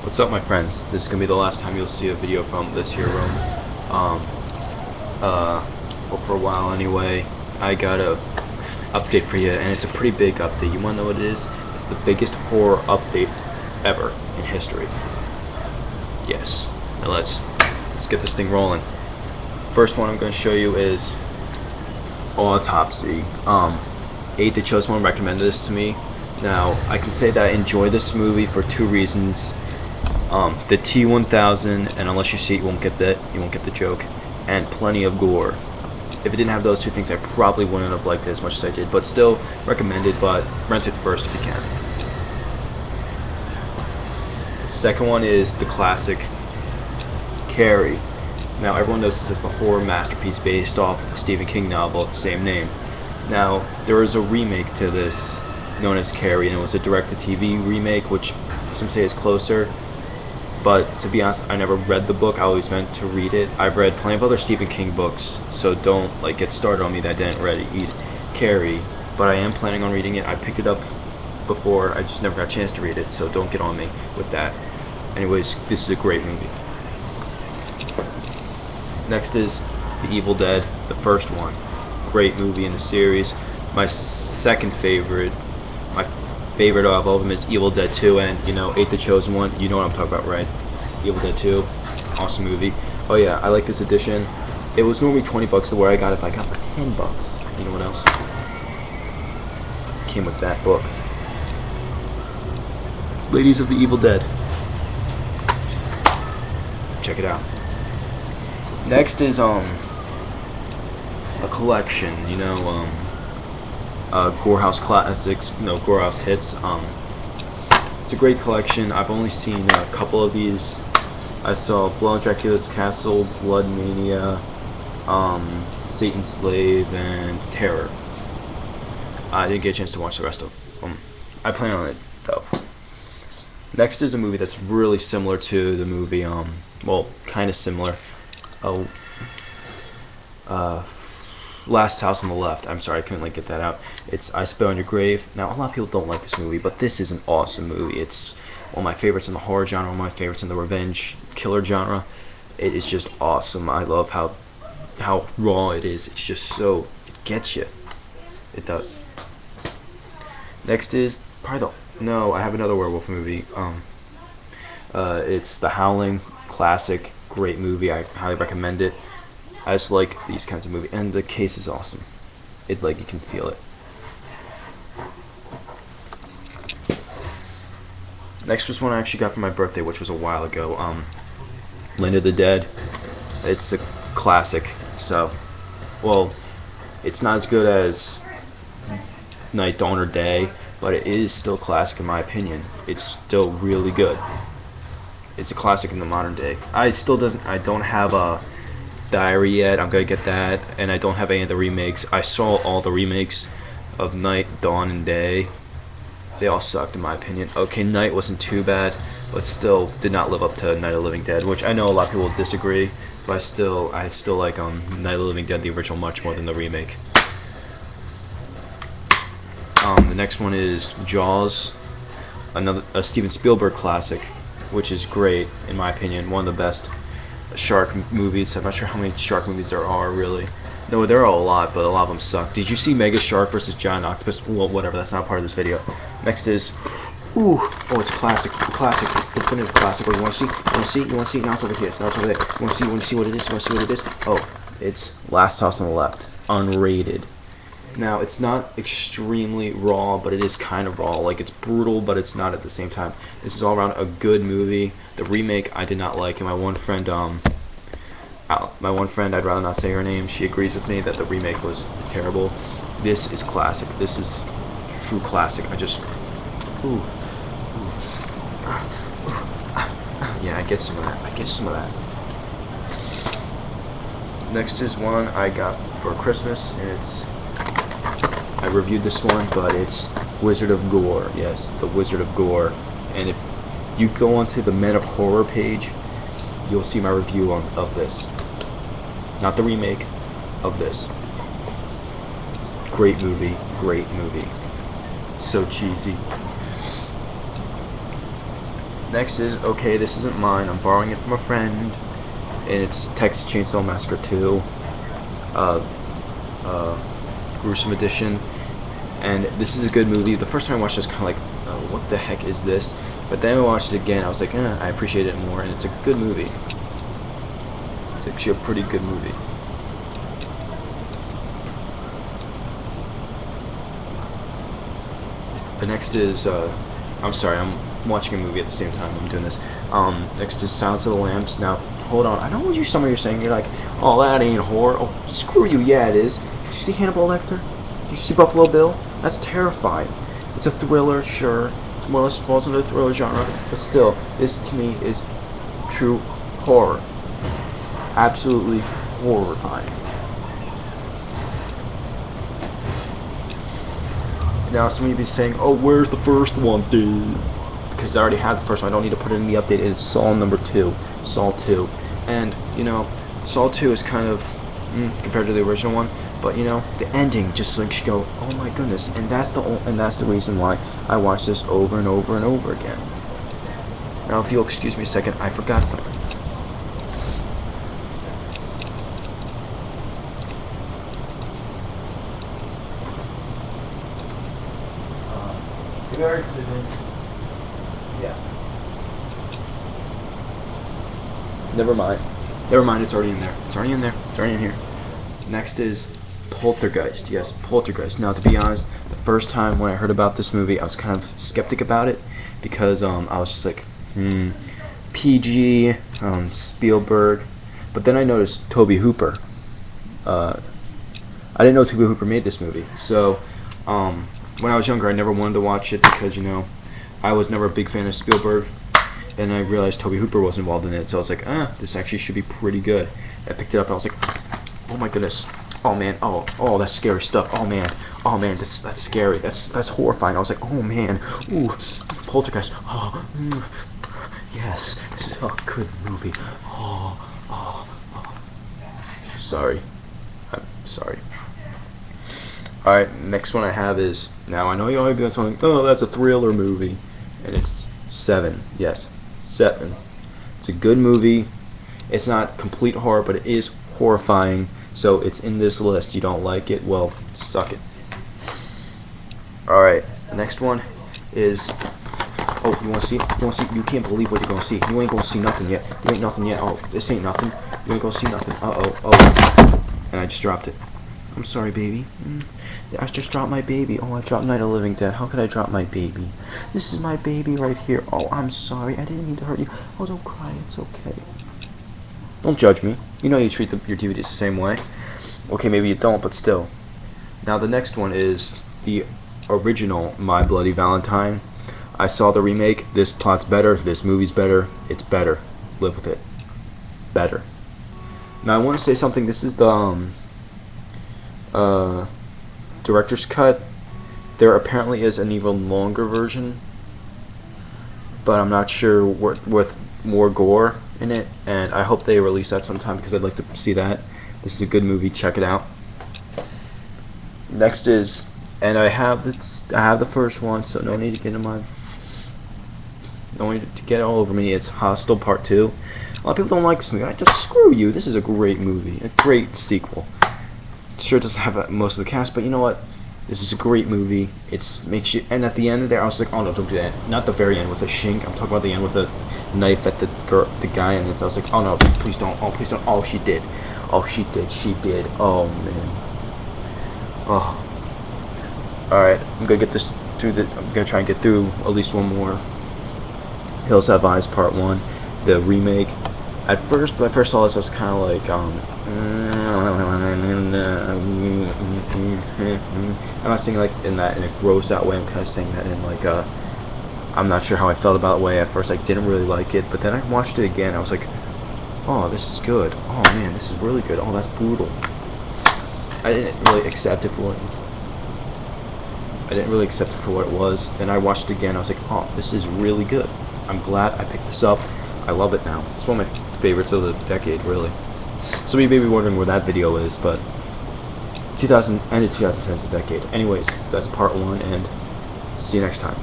What's up, my friends? This is gonna be the last time you'll see a video from this here room. Um, well, for a while anyway. I got a update for you, and it's a pretty big update. You wanna know what it is? It's the biggest horror update ever in history. Yes. Now let's get this thing rolling. First one I'm gonna show you is Autopsy. The chosen one recommended this to me. Now I can say that I enjoy this movie for two reasons. The T-1000, and unless you see it, you won't get the joke, and plenty of gore. If it didn't have those two things, I probably wouldn't have liked it as much as I did, but still recommended, but rent it first if you can. Second one is the classic Carrie. Now everyone knows this is the horror masterpiece based off the Stephen King novel of the same name. Now there is a remake to this known as Carrie, and it was a direct-to-TV remake, which some say is closer. But to be honest, I never read the book. I always meant to read it. I've read plenty of other Stephen King books, so don't get started on me that I didn't read Carrie. But I am planning on reading it. I picked it up before. I just never got a chance to read it, so don't get on me with that. Anyways, this is a great movie. Next is The Evil Dead, the first one. Great movie in the series. My second favorite. My favorite of all of them is Evil Dead 2, and the chosen one. You know what I'm talking about, right? Evil Dead 2, awesome movie. Oh yeah, I like this edition. It was normally $20 to where I got it, but I got it for $10. You know what else? Came with that book. Ladies of the Evil Dead. Check it out. Next is a collection. Gore House classics, Gore House hits. It's a great collection. I've only seen a couple of these. I saw Blood on Dracula's Castle, Blood Mania, Satan's Slave, and Terror. I didn't get a chance to watch the rest of them. I plan on it though. Next is a movie that's really similar to the movie. Well, kind of similar. Last House on the Left. I'm sorry, I couldn't get that out. It's I Spit on Your Grave. Now, a lot of people don't like this movie, but this is an awesome movie. It's one of my favorites in the horror genre, one of my favorites in the revenge killer genre. It is just awesome. I love how raw it is. It's just so, it gets you. It does. Next is probably I have another werewolf movie. It's The Howling, classic, great movie. I highly recommend it. I just like these kinds of movies, and the case is awesome. You can feel it. Next was one I actually got for my birthday, which was a while ago. Land of the Dead. It's a classic. So, well, it's not as good as Night, Dawn, or Day, but it is still classic in my opinion. It's still really good. It's a classic in the modern day. I don't have a Diary yet. I'm gonna get that, and I don't have any of the remakes. I saw all the remakes of Night, Dawn, and Day. They all sucked in my opinion. Okay, Night wasn't too bad, but still did not live up to Night of the Living Dead, which I know a lot of people will disagree, but I still like Night of the Living Dead, the original, much more than the remake. The next one is Jaws, a Steven Spielberg classic, which is great in my opinion, one of the best shark movies. I'm not sure how many shark movies there are, really. No, there are a lot, but a lot of them suck. Did you see Mega Shark vs. Giant Octopus? Well, whatever, that's not part of this video. Next is, it's a classic. It's the definitive classic. You want to see? Now it's over here. So now it's over there. You want to see what it is? Oh, it's Last House on the Left, unrated. Now, it's not extremely raw, but it is kind of raw. It's brutal, but it's not at the same time. This is all around a good movie. The remake, I did not like, and my one friend, I'd rather not say her name, she agrees with me that the remake was terrible. This is classic. This is true classic. Yeah, I get some of that. Next is one I got for Christmas, and I reviewed this one, but it's Wizard of Gore. Yes, the Wizard of Gore. And if you go onto the Men of Horror page, you'll see my review of this. Not the remake, of this. It's a great movie. So cheesy. Next is, okay, this isn't mine, I'm borrowing it from a friend, and it's Texas Chainsaw Massacre 2, gruesome edition, and this is a good movie. The first time I watched it, I was kind of like, oh, what the heck is this? But then I watched it again, I was like, I appreciate it more, and it's a good movie. It's actually a pretty good movie. The next is, I'm sorry, I'm watching a movie at the same time I'm doing this. Next is Silence of the Lambs. Now, hold on, I know what some of you are saying. You're like, oh, that ain't horror. Oh, screw you, yeah it is. Did you see Hannibal Lecter? Did you see Buffalo Bill? That's terrifying. It's a thriller, sure. It's more or less falls into the thriller genre, but still, this to me is true horror. Absolutely horrifying. Now, some of you be saying, oh, where's the first one, dude? Because I already had the first one. I don't need to put it in the update. It's Saw number 2. Saw 2. And, you know, Saw 2 is kind of, compared to the original one. But, you know, the ending just makes you go, oh my goodness. And that's the reason why I watch this over and over and over again. Now, if you'll excuse me a second, I forgot something. Yeah. Never mind. Never mind, it's already in there. It's already in there. It's already in here. Next is Poltergeist. Yes, Poltergeist. Now, to be honest, the first time when I heard about this movie, I was kind of skeptic about it because I was just like, PG, Spielberg. But then I noticed Tobe Hooper. I didn't know Tobe Hooper made this movie. So, when I was younger, I never wanted to watch it because, you know, I was never a big fan of Spielberg. And I realized Tobe Hooper was involved in it, so I was like, this actually should be pretty good. I picked it up and I was like, oh my goodness, oh man, oh, that's scary stuff, oh man, that's scary, that's horrifying. I was like, oh man, ooh, Poltergeist, oh, yes, this is a good movie, sorry, I'm sorry. Alright, next one I have is, now I know you already been telling, oh, that's a thriller movie, and it's Seven, yes, Seven. It's a good movie. It's not complete horror, but it is horrifying. So it's in this list. You don't like it? Well, suck it. Alright, the next one is... Oh, you want to see? You can't believe what you're going to see. You ain't going to see nothing yet. You ain't nothing yet. Oh, this ain't nothing. You ain't going to see nothing. Oh. And I just dropped it. I'm sorry, baby. I just dropped my baby. Oh, I dropped Night of the Living Dead. How could I drop my baby? This is my baby right here. Oh, I'm sorry. I didn't mean to hurt you. Oh, don't cry. It's okay. Don't judge me. You know you treat your DVDs the same way. Okay, maybe you don't, but still. Now, the next one is the original My Bloody Valentine. I saw the remake. This plot's better. This movie's better. It's better. Live with it. Better. Now, I want to say something. This is the director's cut. There apparently is an even longer version, but I'm not sure with more gore in it, and I hope they release that sometime because I'd like to see that. This is a good movie. Check it out. Next is, and I have the first one, so no need to get all over me. It's Hostel Part 2. A lot of people don't like this movie. I just screw you. This is a great movie, a great sequel. Sure, it doesn't have most of the cast, but you know what? This is a great movie. It makes you, and at the end there, I was like, oh no, don't do that. Not the very end with the shink. I'm talking about the end with the knife at the guy, and I was like, oh no, please don't. Oh, please don't. Oh, she did. Oh, she did. She did. Oh man. Oh. All right, I'm gonna get this through. I'm gonna try and get through at least one more. Hills Have Eyes Part 1, the remake. When I first saw this, I was kind of like, I'm not saying like in a gross out way. I'm kind of saying that in like I'm not sure how I felt about the way at first. I didn't really like it, but then I watched it again. I was like, oh, this is good. Oh man, this is really good. Oh, that's brutal. I didn't really accept it for what it was. Then I watched it again. I was like, oh, this is really good. I'm glad I picked this up. I love it now. It's one of my favorites of the decade, really. Some of you may be wondering where that video is, but end of 2010 is the decade. Anyways, that's part 1, and see you next time.